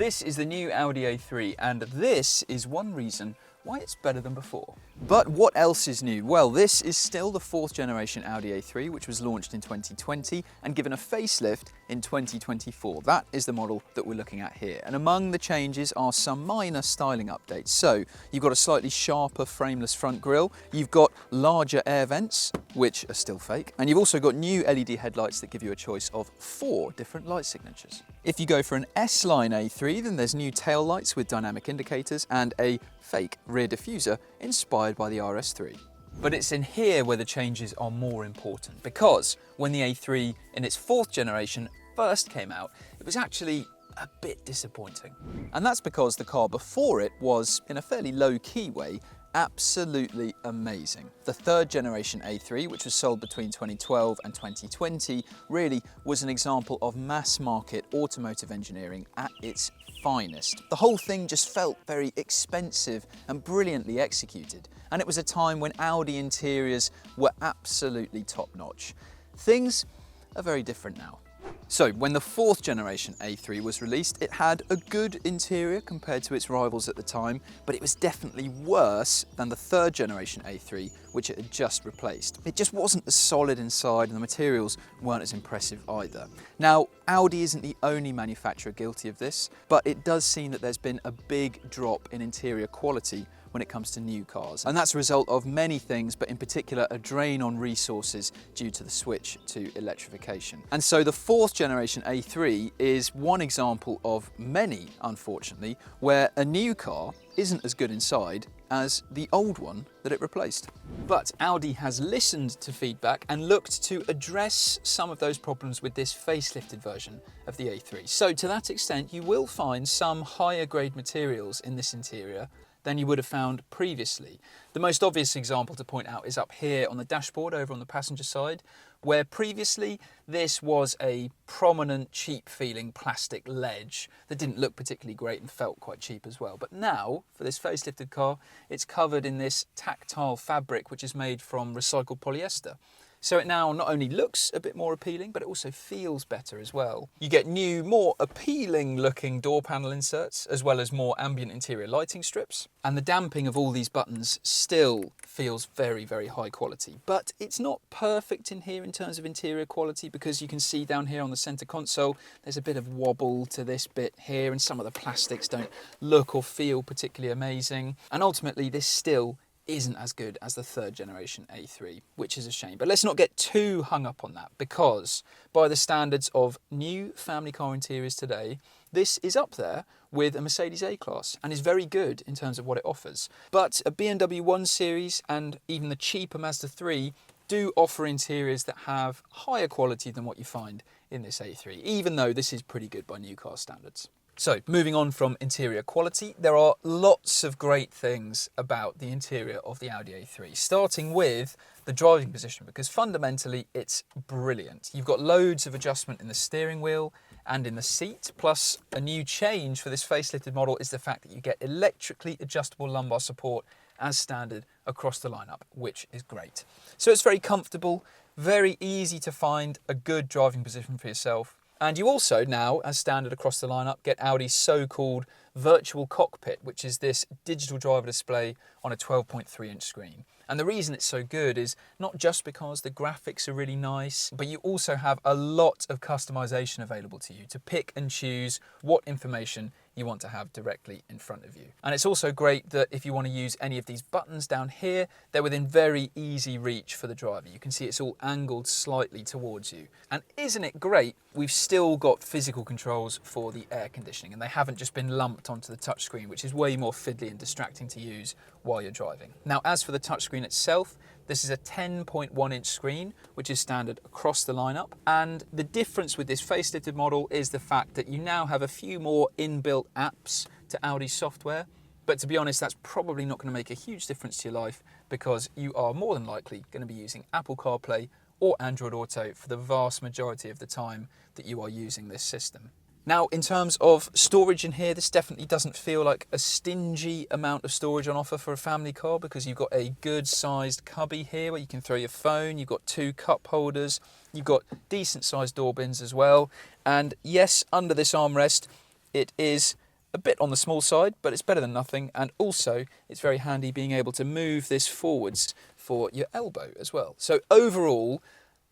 This is the new Audi A3, and this is one reason why it's better than before. But what else is new? Well, this is still the 4th generation Audi A3, which was launched in 2020 and given a facelift in 2024. That is the model that we're looking at here. And among the changes are some minor styling updates. So you've got a slightly sharper frameless front grille, you've got larger air vents, which are still fake, and you've also got new LED headlights that give you a choice of 4 different light signatures. If you go for an S-Line A3, then there's new tail lights with dynamic indicators and a fake rear diffuser inspired by the RS3. But it's in here where the changes are more important, because when the A3 in its 4th generation first came out, it was actually a bit disappointing. And that's because the car before it was, in a fairly low-key way, absolutely amazing. The 3rd generation A3, which was sold between 2012 and 2020, really was an example of mass market automotive engineering at its finest. The whole thing just felt very expensive and brilliantly executed. And it was a time when Audi interiors were absolutely top-notch. Things are very different now. So when the 4th generation A3 was released, it had a good interior compared to its rivals at the time, but it was definitely worse than the 3rd generation A3, which it had just replaced. It just wasn't as solid inside, and the materials weren't as impressive either. Now, Audi isn't the only manufacturer guilty of this, but it does seem that there's been a big drop in interior quality when it comes to new cars. And that's a result of many things, but in particular a drain on resources due to the switch to electrification. And so the 4th generation A3 is one example of many, unfortunately, where a new car isn't as good inside as the old one that it replaced. But Audi has listened to feedback and looked to address some of those problems with this facelifted version of the A3. So to that extent, you will find some higher grade materials in this interior than you would have found previously. The most obvious example to point out is up here on the dashboard over on the passenger side, where previously this was a prominent, cheap feeling plastic ledge that didn't look particularly great and felt quite cheap as well. But now, for this facelifted car, it's covered in this tactile fabric which is made from recycled polyester. So it now not only looks a bit more appealing, but it also feels better as well. You get new, more appealing looking door panel inserts, as well as more ambient interior lighting strips. And the damping of all these buttons still feels very, very high quality. But it's not perfect in here in terms of interior quality, because you can see down here on the center console, there's a bit of wobble to this bit here, and some of the plastics don't look or feel particularly amazing. And ultimately, this still isn't as good as the 3rd generation A3, which is a shame. But let's not get too hung up on that, because by the standards of new family car interiors today, this is up there with a Mercedes A-Class and is very good in terms of what it offers. But a BMW 1 Series and even the cheaper Mazda 3 do offer interiors that have higher quality than what you find in this A3, even though this is pretty good by new car standards. So, moving on from interior quality, there are lots of great things about the interior of the Audi A3, starting with the driving position, because fundamentally it's brilliant. You've got loads of adjustment in the steering wheel and in the seat, plus a new change for this facelifted model is the fact that you get electrically adjustable lumbar support as standard across the lineup, which is great. So it's very comfortable, very easy to find a good driving position for yourself. And you also now, as standard across the lineup, get Audi's so-called virtual cockpit, which is this digital driver display on a 12.3-inch screen. And the reason it's so good is not just because the graphics are really nice, but you also have a lot of customization available to you to pick and choose what information you want to have directly in front of you. And it's also great that if you want to use any of these buttons down here, they're within very easy reach for the driver. You can see it's all angled slightly towards you. And isn't it great? We've still got physical controls for the air conditioning, and they haven't just been lumped onto the touchscreen, which is way more fiddly and distracting to use while you're driving. Now, as for the touchscreen itself, this is a 10.1-inch screen, which is standard across the lineup. And the difference with this facelifted model is the fact that you now have a few more inbuilt apps to Audi software. But to be honest, that's probably not going to make a huge difference to your life, because you are more than likely going to be using Apple CarPlay or Android Auto for the vast majority of the time that you are using this system. Now, in terms of storage in here, this definitely doesn't feel like a stingy amount of storage on offer for a family car, because you've got a good sized cubby here where you can throw your phone, you've got 2 cup holders, you've got decent sized door bins as well. And yes, under this armrest, it is a bit on the small side, but it's better than nothing. And also, it's very handy being able to move this forwards for your elbow as well. So overall,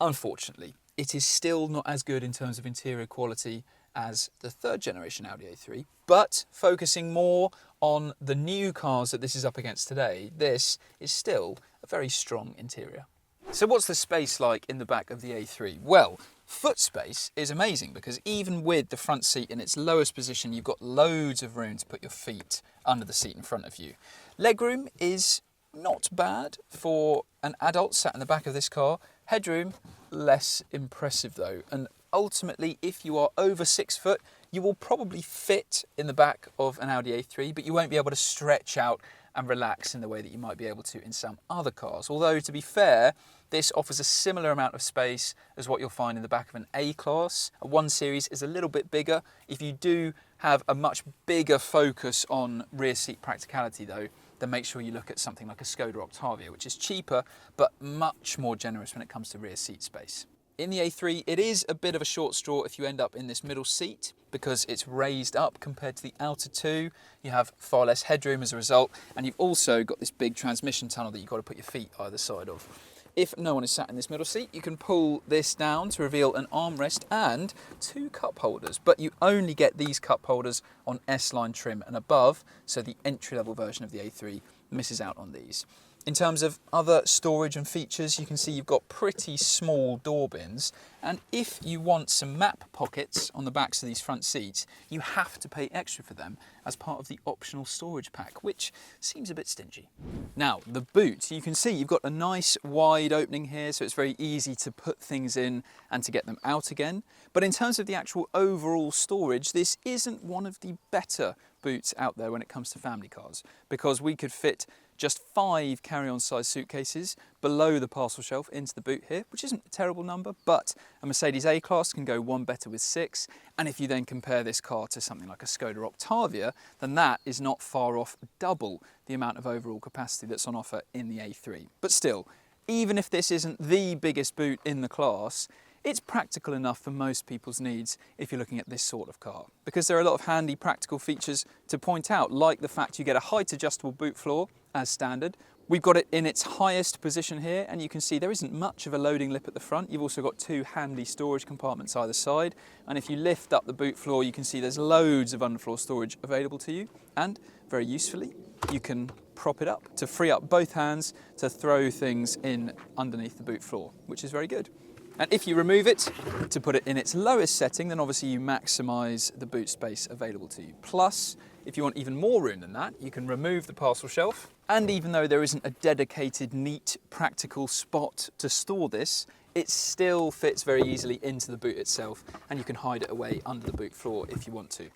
unfortunately, it is still not as good in terms of interior quality as the third generation Audi A3, but focusing more on the new cars that this is up against today, this is still a very strong interior. So what's the space like in the back of the A3? Well, foot space is amazing because even with the front seat in its lowest position, you've got loads of room to put your feet under the seat in front of you. Legroom is not bad for an adult sat in the back of this car. Headroom, less impressive though. And ultimately, if you are over 6 foot, you will probably fit in the back of an Audi A3, but you won't be able to stretch out and relax in the way that you might be able to in some other cars. Although, to be fair, this offers a similar amount of space as what you'll find in the back of an A-Class. A 1 Series is a little bit bigger. If you do have a much bigger focus on rear seat practicality though, then make sure you look at something like a Skoda Octavia, which is cheaper, but much more generous when it comes to rear seat space. In the A3, it is a bit of a short straw if you end up in this middle seat because it's raised up compared to the outer two. You have far less headroom as a result, and you've also got this big transmission tunnel that you've got to put your feet either side of. If no one is sat in this middle seat, you can pull this down to reveal an armrest and 2 cup holders, but you only get these cup holders on S-Line trim and above, so the entry-level version of the A3 misses out on these. In terms of other storage and features, you can see you've got pretty small door bins, and if you want some map pockets on the backs of these front seats, you have to pay extra for them as part of the optional storage pack, which seems a bit stingy. Now, the boot, you can see you've got a nice wide opening here, so it's very easy to put things in and to get them out again. But in terms of the actual overall storage, this isn't one of the better boots out there when it comes to family cars, because we could fit just 5 carry-on size suitcases below the parcel shelf into the boot here, which isn't a terrible number, but a Mercedes A-Class can go one better with 6. And if you then compare this car to something like a Skoda Octavia, then that is not far off double the amount of overall capacity that's on offer in the A3. But still, even if this isn't the biggest boot in the class, it's practical enough for most people's needs if you're looking at this sort of car, because there are a lot of handy practical features to point out, like the fact you get a height adjustable boot floor as standard. We've got it in its highest position here, and you can see there isn't much of a loading lip at the front. You've also got 2 handy storage compartments either side, and if you lift up the boot floor, you can see there's loads of underfloor storage available to you, and very usefully, you can prop it up to free up both hands to throw things in underneath the boot floor, which is very good. And if you remove it to put it in its lowest setting, then obviously you maximise the boot space available to you. Plus, if you want even more room than that, you can remove the parcel shelf. And even though there isn't a dedicated, neat, practical spot to store this, it still fits very easily into the boot itself, and you can hide it away under the boot floor if you want to.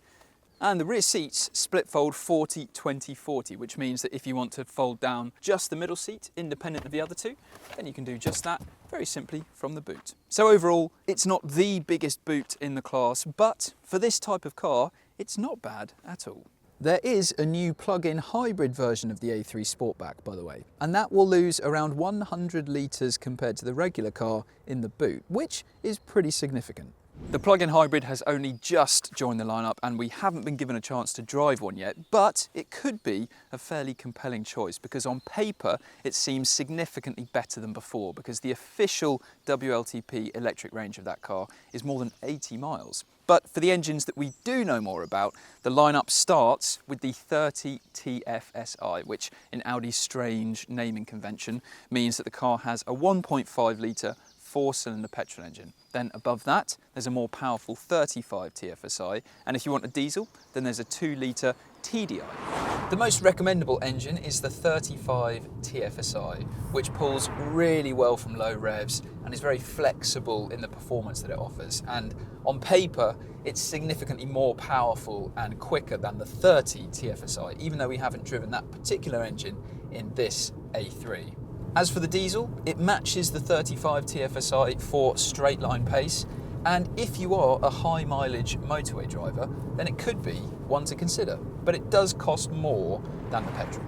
And the rear seats split fold 40-20-40, which means that if you want to fold down just the middle seat independent of the other 2, then you can do just that very simply from the boot. So overall, it's not the biggest boot in the class, but for this type of car, it's not bad at all. There is a new plug-in hybrid version of the A3 Sportback, by the way, and that will lose around 100 litres compared to the regular car in the boot, which is pretty significant. The plug-in hybrid has only just joined the lineup and we haven't been given a chance to drive one yet, but it could be a fairly compelling choice because on paper it seems significantly better than before, because the official WLTP electric range of that car is more than 80 miles. But for the engines that we do know more about, the lineup starts with the 30 TFSI, which in Audi's strange naming convention means that the car has a 1.5 litre 4-cylinder petrol engine. Then above that, there's a more powerful 35 TFSI, and if you want a diesel, then there's a 2-litre TDI. The most recommendable engine is the 35 TFSI, which pulls really well from low revs and is very flexible in the performance that it offers. And on paper, it's significantly more powerful and quicker than the 30 TFSI, even though we haven't driven that particular engine in this A3. As for the diesel, it matches the 35 TFSI for straight line pace, and if you are a high mileage motorway driver, then it could be one to consider, but it does cost more than the petrol.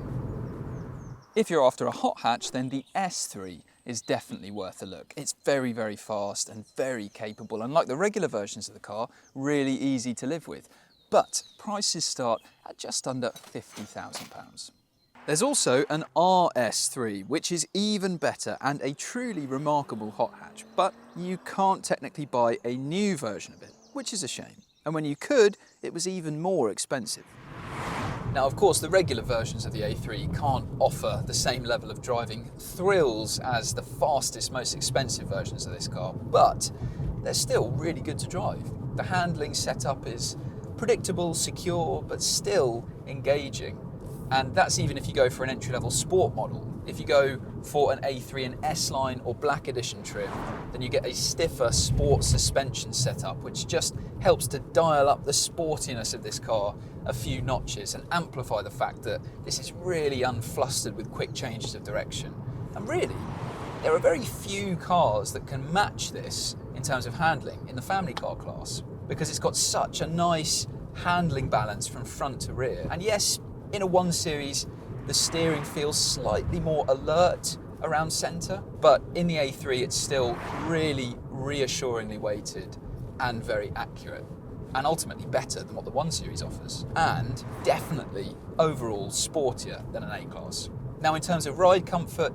If you're after a hot hatch, then the S3 is definitely worth a look. It's very, very fast and very capable, and like the regular versions of the car, really easy to live with. but prices start at just under £50,000. There's also an RS3, which is even better and a truly remarkable hot hatch, but you can't technically buy a new version of it, which is a shame. And when you could, it was even more expensive. Now, of course, the regular versions of the A3 can't offer the same level of driving thrills as the fastest, most expensive versions of this car, but they're still really good to drive. The handling setup is predictable, secure, but still engaging. And that's even if you go for an entry-level sport model. If you go for an A3 and S-Line or Black Edition trim, then you get a stiffer sport suspension setup, which just helps to dial up the sportiness of this car a few notches and amplify the fact that this is really unflustered with quick changes of direction. And really, there are very few cars that can match this in terms of handling in the family car class, because it's got such a nice handling balance from front to rear. And yes, in a 1 Series, the steering feels slightly more alert around centre, but in the A3 it's still really reassuringly weighted and very accurate, and ultimately better than what the 1 Series offers, and definitely overall sportier than an A-Class. Now, in terms of ride comfort,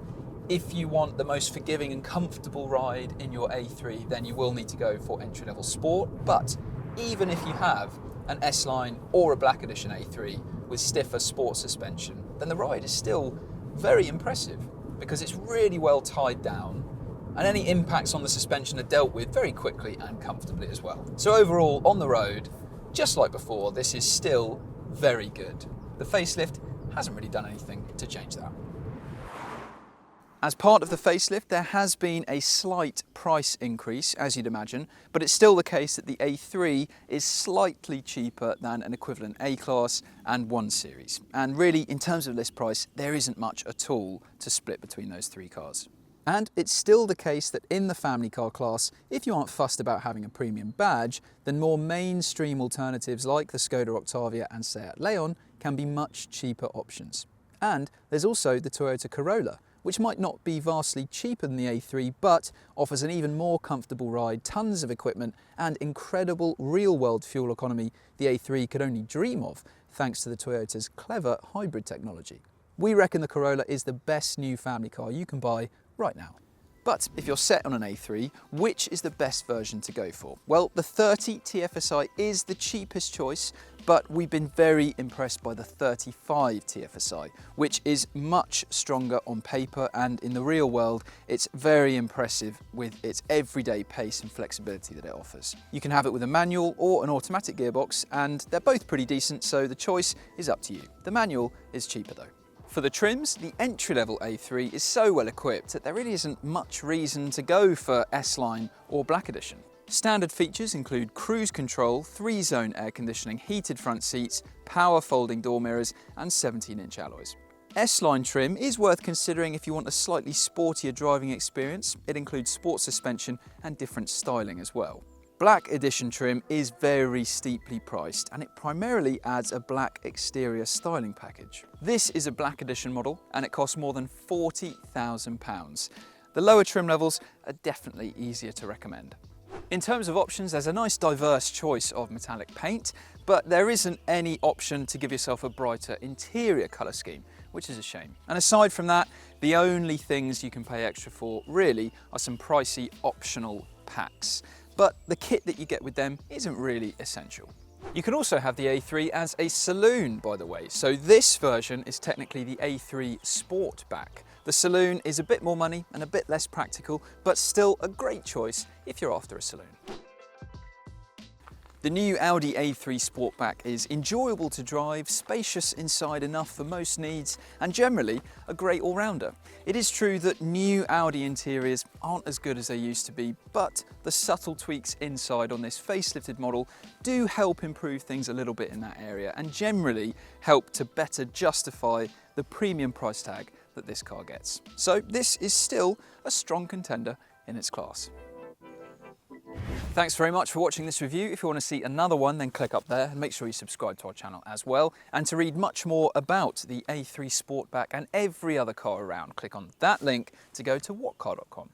if you want the most forgiving and comfortable ride in your A3, then you will need to go for entry-level sport, but even if you have an S-Line or a Black Edition A3 with stiffer sport suspension, then the ride is still very impressive because it's really well tied down, and any impacts on the suspension are dealt with very quickly and comfortably as well. So overall, on the road, just like before, this is still very good. The facelift hasn't really done anything to change that. As part of the facelift, there has been a slight price increase, as you'd imagine, but it's still the case that the A3 is slightly cheaper than an equivalent A-Class and 1 Series. And really, in terms of list price, there isn't much at all to split between those 3 cars. And it's still the case that in the family car class, if you aren't fussed about having a premium badge, then more mainstream alternatives like the Skoda Octavia and Seat Leon can be much cheaper options. And there's also the Toyota Corolla, which might not be vastly cheaper than the A3, but offers an even more comfortable ride, tons of equipment, and incredible real-world fuel economy the A3 could only dream of, thanks to the Toyota's clever hybrid technology. We reckon the Corolla is the best new family car you can buy right now. But if you're set on an A3, which is the best version to go for? Well, the 30 TFSI is the cheapest choice, but we've been very impressed by the 35 TFSI, which is much stronger on paper, and in the real world, it's very impressive with its everyday pace and flexibility that it offers. You can have it with a manual or an automatic gearbox, and they're both pretty decent, so the choice is up to you. The manual is cheaper though. For the trims, the entry-level A3 is so well equipped that there really isn't much reason to go for S-Line or Black Edition. Standard features include cruise control, 3-zone air conditioning, heated front seats, power folding door mirrors, and 17-inch alloys. S-Line trim is worth considering if you want a slightly sportier driving experience. It includes sport suspension and different styling as well. Black Edition trim is very steeply priced, and it primarily adds a black exterior styling package. This is a Black Edition model, and it costs more than £40,000. The lower trim levels are definitely easier to recommend. In terms of options, there's a nice diverse choice of metallic paint, but there isn't any option to give yourself a brighter interior colour scheme, which is a shame. And aside from that, the only things you can pay extra for really are some pricey optional packs. But the kit that you get with them isn't really essential. You can also have the A3 as a saloon, by the way. So this version is technically the A3 Sportback. The saloon is a bit more money and a bit less practical, but still a great choice if you're after a saloon. The new Audi A3 Sportback is enjoyable to drive, spacious inside enough for most needs, and generally a great all-rounder. It is true that new Audi interiors aren't as good as they used to be, but the subtle tweaks inside on this facelifted model do help improve things a little bit in that area, and generally help to better justify the premium price tag that this car gets. So this is still a strong contender in its class. Thanks very much for watching this review. If you want to see another one, then click up there and make sure you subscribe to our channel as well. And to read much more about the A3 Sportback and every other car around, click on that link to go to whatcar.com.